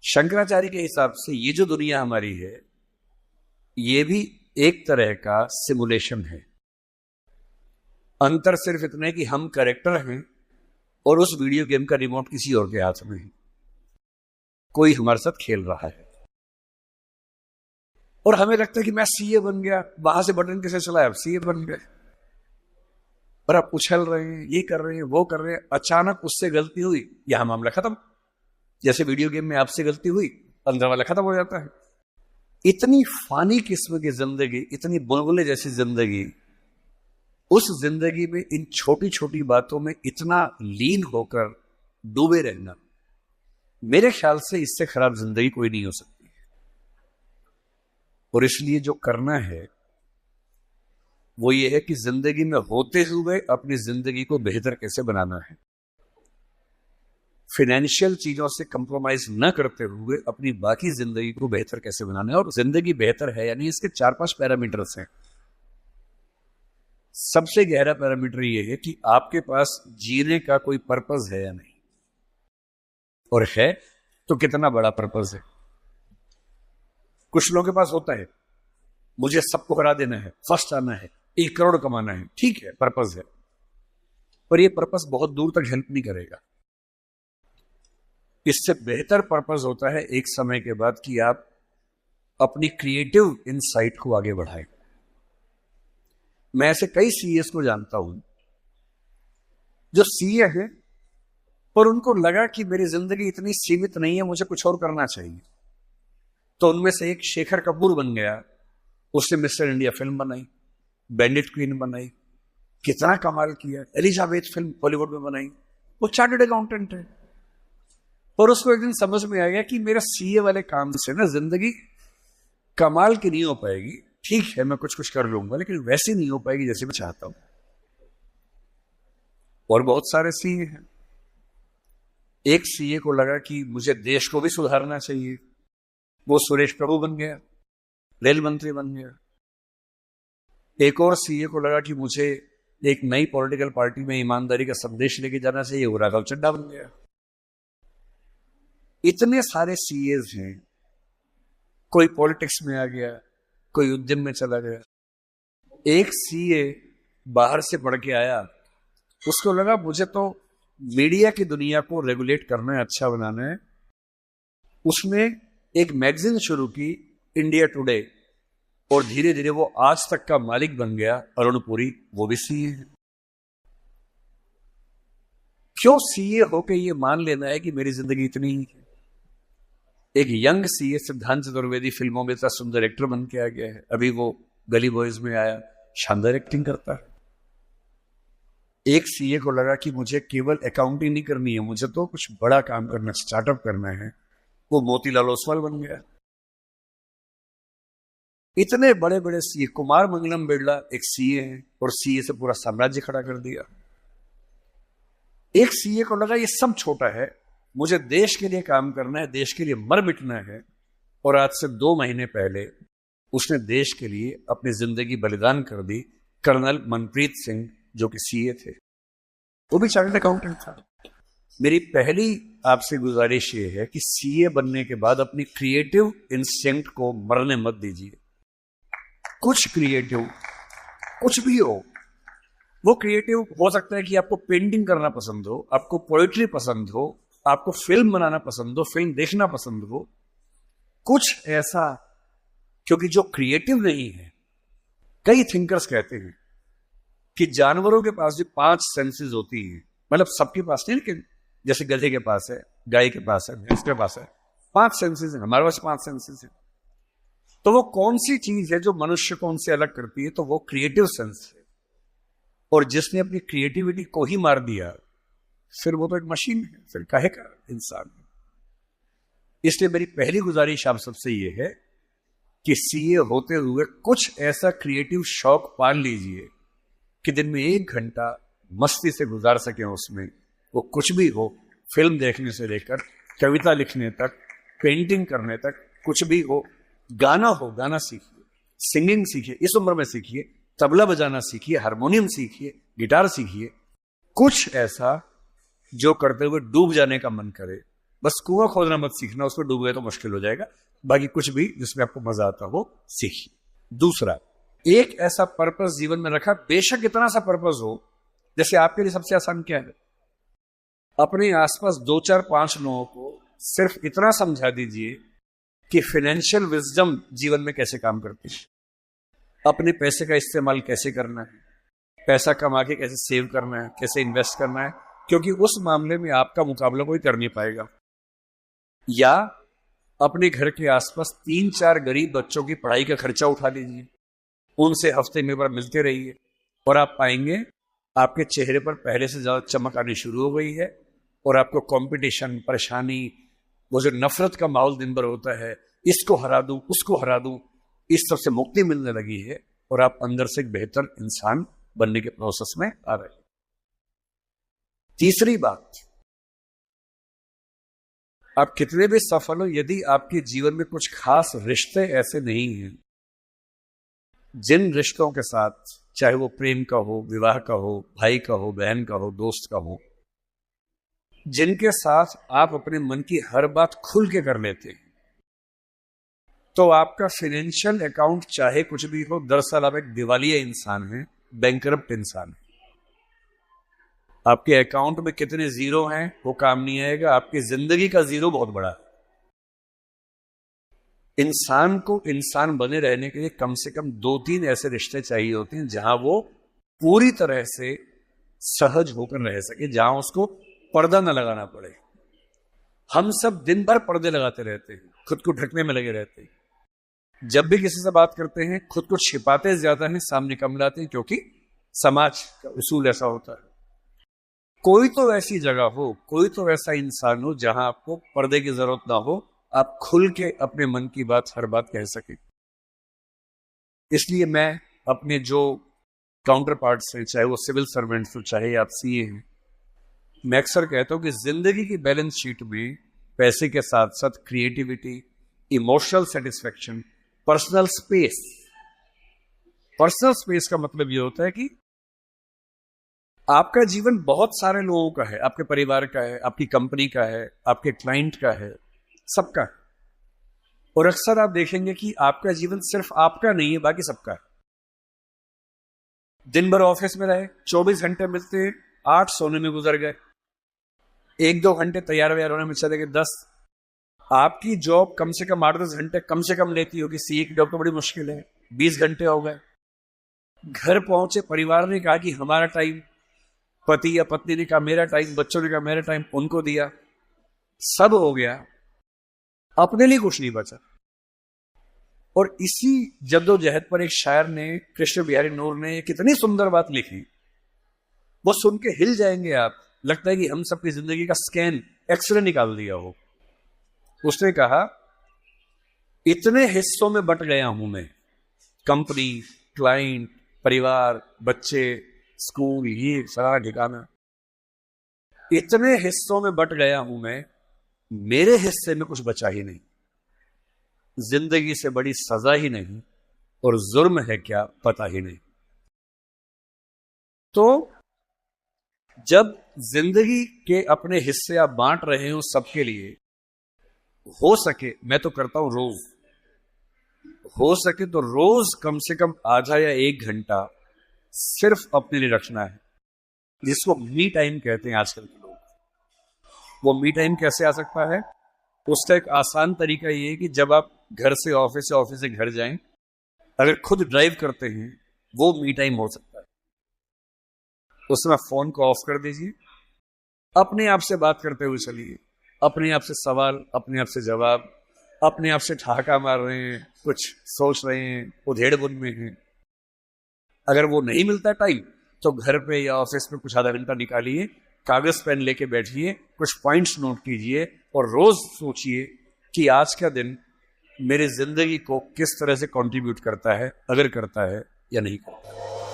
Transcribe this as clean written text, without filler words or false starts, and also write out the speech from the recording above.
शंकराचार्य के हिसाब से ये जो दुनिया हमारी है ये भी एक तरह का सिमुलेशन है। अंतर सिर्फ इतना है कि हम कैरेक्टर हैं और उस वीडियो गेम का रिमोट किसी और के हाथ में है, कोई हमारे साथ खेल रहा है और हमें लगता है कि मैं सीए बन गया, वहां से बटन कैसे चलाया, अब सीए बन गए और आप उछल रहे हैं, ये कर रहे हैं, वो कर रहे हैं। अचानक उससे गलती हुई, यहां मामला खत्म। जैसे वीडियो गेम में आपसे गलती हुई, 15 वाला खत्म हो जाता है। इतनी फानी किस्म की जिंदगी, इतनी बुलबुले जैसी जिंदगी, उस जिंदगी में इन छोटी छोटी बातों में इतना लीन होकर डूबे रहना, मेरे ख्याल से इससे खराब जिंदगी कोई नहीं हो सकती। और इसलिए जो करना है वो ये है कि जिंदगी में होते हुए अपनी जिंदगी को बेहतर कैसे बनाना है, फाइनेंशियल चीजों से कंप्रोमाइज न करते हुए अपनी बाकी जिंदगी को बेहतर कैसे बनाना है। और जिंदगी बेहतर है यानी इसके 4-5 पैरामीटर्स हैं। सबसे गहरा पैरामीटर ये है कि आपके पास जीने का कोई पर्पस है या नहीं, और है तो कितना बड़ा पर्पस है। कुछ लोगों के पास होता है, मुझे सबको हरा देना है, फर्स्ट आना है, 1 करोड़ कमाना है, ठीक है, पर्पस है, पर यह पर्पस बहुत दूर तक हेल्प नहीं करेगा। इससे बेहतर पर्पस होता है एक समय के बाद कि आप अपनी क्रिएटिव इनसाइट को आगे बढ़ाएं। मैं ऐसे कई सीएस को जानता हूं जो सीए हैं पर उनको लगा कि मेरी जिंदगी इतनी सीमित नहीं है, मुझे कुछ और करना चाहिए। तो उनमें से एक शेखर कपूर बन गया, उसने मिस्टर इंडिया फिल्म बनाई, बैंडिट क्वीन बनाई, कितना कमाल किया। एलिजाबेथ फिल्म बॉलीवुड में बनाई, वो चार्टर्ड अकाउंटेंट है। और उसको एक दिन समझ में आ गया कि मेरा सीए वाले काम से ना जिंदगी कमाल की नहीं हो पाएगी। ठीक है, मैं कुछ कुछ कर लूंगा, लेकिन वैसी नहीं हो पाएगी जैसे मैं चाहता हूं। और बहुत सारे सीए हैं। एक सीए को लगा कि मुझे देश को भी सुधारना चाहिए, वो सुरेश प्रभु बन गया, रेल मंत्री बन गया। एक और सीए को लगा कि मुझे एक नई पॉलिटिकल पार्टी में ईमानदारी का संदेश लेके जाना चाहिए, वो राघव चड्ढा बन गया। इतने सारे सीएस हैं, कोई पॉलिटिक्स में आ गया, कोई उद्यम में चला गया। एक सीए बाहर से पढ़ के आया, उसको लगा मुझे तो मीडिया की दुनिया को रेगुलेट करना है, अच्छा बनाना है। उसने एक मैगजीन शुरू की, इंडिया टुडे, और धीरे धीरे वो आज तक का मालिक बन गया। अरुण पुरी, वो भी सीए है। क्यों सीए होके ये मान लेना है कि मेरी जिंदगी इतनी ही है। एक यंग सीए सिद्धांत चतुर्वेदी फिल्मों में इतना सुंदर एक्टर बन के आ गया है। अभी वो गली बॉयज में आया, शानदार एक्टिंग करता है। एक सीए को लगा कि मुझे केवल अकाउंटिंग नहीं करनी है, मुझे तो कुछ बड़ा काम करना, स्टार्टअप करना है, वो मोतीलाल ओसवाल बन गया। इतने बड़े बड़े सीए, कुमार मंगलम बिरला एक सीए है और सीए से पूरा साम्राज्य खड़ा कर दिया। एक सीए को लगा ये सब छोटा है, मुझे देश के लिए काम करना है, देश के लिए मर मिटना है। और आज से 2 महीने पहले उसने देश के लिए अपनी जिंदगी बलिदान कर दी। कर्नल मनप्रीत सिंह, जो कि सीए थे, वो भी चार्टर्ड अकाउंटेंट था। मेरी पहली आपसे गुजारिश ये है कि सीए बनने के बाद अपनी क्रिएटिव इंस्टिंक्ट को मरने मत दीजिए। कुछ क्रिएटिव, कुछ भी हो, वो क्रिएटिव हो सकता है कि आपको पेंटिंग करना पसंद हो, आपको पोएट्री पसंद हो, आपको फिल्म बनाना पसंद हो, फिल्म देखना पसंद हो, कुछ ऐसा। क्योंकि जो क्रिएटिव नहीं है, कई थिंकर्स कहते हैं कि जानवरों के पास जो 5 सेंसेस होती हैं, मतलब सबके पास नहीं, लेकिन जैसे गधे के पास है, गाय के पास है, भैंस के पास है, 5 सेंसेस हैं, हमारे पास 5 सेंसेस हैं। तो वो कौन सी चीज है जो मनुष्य को उनसे अलग करती है? तो वो क्रिएटिव सेंस है। और जिसने अपनी क्रिएटिविटी को ही मार दिया, फिर वो तो एक मशीन है, फिर काहे का इंसान है। इसलिए मेरी पहली गुजारिश आप सबसे ये है कि सीए होते हुए कुछ ऐसा क्रिएटिव शौक पाल लीजिए कि दिन में 1 घंटा मस्ती से गुजार सके उसमें। वो कुछ भी हो, फिल्म देखने से लेकर कविता लिखने तक, पेंटिंग करने तक, कुछ भी हो। गाना हो, गाना सीखिए, सिंगिंग सीखिए, इस उम्र में सीखिए, तबला बजाना सीखिए, हारमोनियम सीखिए, गिटार सीखिए। कुछ ऐसा जो करते हुए डूब जाने का मन करे, बस कुआं खोदना मत सीखना, उसमें डूब गए तो मुश्किल हो जाएगा। बाकी कुछ भी जिसमें आपको मजा आता हो सीखिए। दूसरा, एक ऐसा पर्पस जीवन में रखा, बेशक इतना सा पर्पस हो, जैसे आपके लिए सबसे आसान क्या है, अपने आसपास 2 4 5 लोगों को सिर्फ इतना समझा दीजिए कि फाइनेंशियल विजडम जीवन में कैसे काम करती है, अपने पैसे का इस्तेमाल कैसे करना है, पैसा कमा के कैसे सेव करना है, कैसे इन्वेस्ट करना है, क्योंकि उस मामले में आपका मुकाबला कोई कर नहीं पाएगा। या अपने घर के आसपास 3 4 गरीब बच्चों की पढ़ाई का खर्चा उठा लीजिए, उनसे हफ्ते में बार मिलते रहिए, और आप पाएंगे आपके चेहरे पर पहले से ज्यादा चमक आनी शुरू हो गई है, और आपको कंपटीशन, परेशानी, वो जो नफरत का माहौल दिन भर होता है, इसको हरा दूं, उसको हरा दूं, इस सब से मुक्ति मिलने लगी है, और आप अंदर से एक बेहतर इंसान बनने के प्रोसेस में आ रहे हैं। तीसरी बात, आप कितने भी सफल हो, यदि आपके जीवन में कुछ खास रिश्ते ऐसे नहीं हैं, जिन रिश्तों के साथ, चाहे वो प्रेम का हो, विवाह का हो, भाई का हो, बहन का हो, दोस्त का हो, जिनके साथ आप अपने मन की हर बात खुल के कर लेते हैं, तो आपका फाइनेंशियल अकाउंट चाहे कुछ भी हो, दरअसल आप एक दिवालिया इंसान हैं, बैंकरप्ट इंसान है। आपके अकाउंट में कितने जीरो हैं वो काम नहीं आएगा, आपकी जिंदगी का जीरो बहुत बड़ा है। इंसान को इंसान बने रहने के लिए कम से कम 2-3 ऐसे रिश्ते चाहिए होते हैं जहां वो पूरी तरह से सहज होकर रह सके, जहां उसको पर्दा न लगाना पड़े। हम सब दिन भर पर्दे लगाते रहते हैं, खुद को ढकने में लगे रहते हैं। जब भी किसी से बात करते हैं खुद को छिपाते ज्यादा हैं, सामने कम लाते हैं, क्योंकि समाज का उसूल ऐसा होता है। कोई तो ऐसी जगह हो, कोई तो ऐसा इंसान हो जहां आपको पर्दे की जरूरत ना हो, आप खुल के अपने मन की बात, हर बात कह सके। इसलिए मैं अपने जो काउंटर पार्ट्स हैं, चाहे वो सिविल सर्वेंट्स हो, चाहे आप सीए हैं, मैं अक्सर कहता हूं कि जिंदगी की बैलेंस शीट में पैसे के साथ साथ creativity, emotional satisfaction, personal space. Personal space का मतलब यह होता है कि आपका जीवन बहुत सारे लोगों का है, आपके परिवार का है, आपकी कंपनी का है, आपके क्लाइंट का है, सबका है। और अक्सर आप देखेंगे कि आपका जीवन सिर्फ आपका नहीं है, बाकी सबका है। दिन भर ऑफिस में रहे, 24 घंटे मिलते हैं, 8 सोने में गुजर गए, 1-2 घंटे तैयार व्यार होने में चले गए 10। आपकी जॉब कम से कम 8-10 घंटे कम से कम लेती होगी, सीए की जॉब तो बड़ी मुश्किल है, 20 घंटे हो गए। घर पहुंचे, परिवार ने कहा कि हमारा टाइम, पति या पत्नी ने कहा मेरा टाइम, बच्चों ने कहा मेरा टाइम, उनको दिया, सब हो गया, अपने लिए कुछ नहीं बचा। और इसी जद्दोजहद पर एक शायर ने, कृष्ण बिहारी नूर ने, कितनी सुंदर बात लिखी, वो सुन के हिल जाएंगे आप। लगता है कि हम सबकी जिंदगी का स्कैन, एक्सरे निकाल दिया हो। उसने कहा, इतने हिस्सों में बट गया हूं मैं, कंपनी, क्लाइंट, परिवार, बच्चे, स्कूल, ये सारा ठिकाना, इतने हिस्सों में बट गया हूं मैं, मेरे हिस्से में कुछ बचा ही नहीं। जिंदगी से बड़ी सजा ही नहीं, और जुर्म है क्या पता ही नहीं। तो जब जिंदगी के अपने हिस्से आप बांट रहे हो सबके लिए, हो सके, मैं तो करता हूं रोज, हो सके तो रोज कम से कम आधा या 1 घंटा सिर्फ अपने लिए रखना है, जिसको मी टाइम कहते हैं आजकल के लोग। वो मी टाइम कैसे आ सकता है? उसका एक आसान तरीका ये है कि जब आप घर से ऑफिस या ऑफिस से घर जाएं, अगर खुद ड्राइव करते हैं, वो मी टाइम हो सकता है। उसमें फोन को ऑफ कर दीजिए, अपने आप से बात करते हुए चलिए, अपने आप से सवाल, अपने आप से जवाब, अपने आप से ठहाका मार रहे हैं, कुछ सोच रहे हैं, उधेड़ बुन में हैं। अगर वो नहीं मिलता टाइम, तो घर पे या ऑफिस में कुछ आधा घंटा निकालिए, कागज पेन लेके बैठिए, कुछ पॉइंट्स नोट कीजिए, और रोज सोचिए कि आज का दिन मेरी जिंदगी को किस तरह से कंट्रीब्यूट करता है, अगर करता है या नहीं करता है।